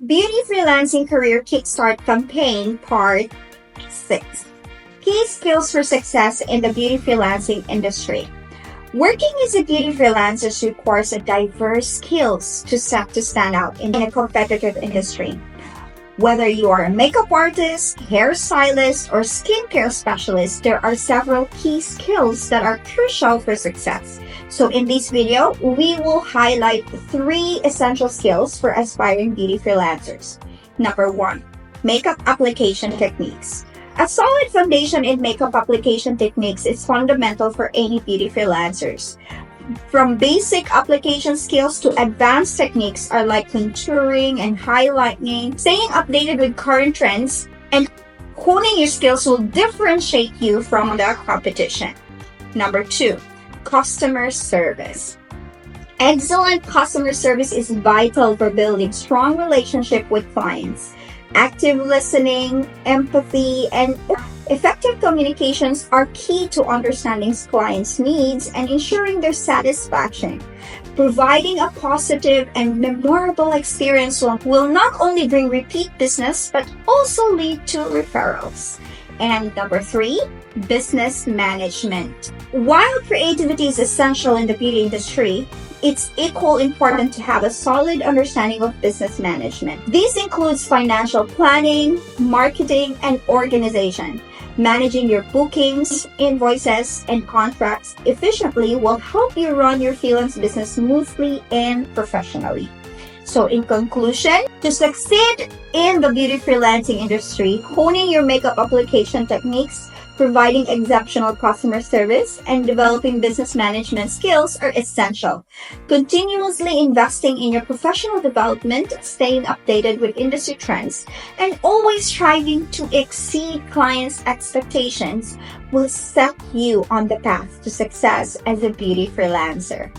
Beauty Freelancing Career Kickstart Campaign Part 6. Key skills for success in the beauty freelancing industry. Working as a beauty freelancer requires a diverse skills to stand out in a competitive industry. Whether you are a makeup artist, hairstylist, or skincare specialist, there are several key skills that are crucial for success. So in this video, we will highlight 3 essential skills for aspiring beauty freelancers. Number 1, makeup application techniques. A solid foundation in makeup application techniques is fundamental for any beauty freelancers. From basic application skills to advanced techniques are like contouring and highlighting, staying updated with current trends, and honing your skills will differentiate you from the competition. Number 2, customer service. Excellent customer service is vital for building strong relationship with clients. Active listening, empathy, and effective communications are key to understanding clients' needs and ensuring their satisfaction. Providing a positive and memorable experience will not only bring repeat business but also lead to referrals. And number 3, business management. While creativity is essential in the beauty industry, it's equally important to have a solid understanding of business management. This includes financial planning, marketing, and organization. Managing your bookings, invoices, and contracts efficiently will help you run your freelance business smoothly and professionally. So in conclusion, to succeed in the beauty freelancing industry, honing your makeup application techniques, providing exceptional customer service, and developing business management skills are essential. Continuously investing in your professional development, staying updated with industry trends, and always striving to exceed clients' expectations will set you on the path to success as a beauty freelancer.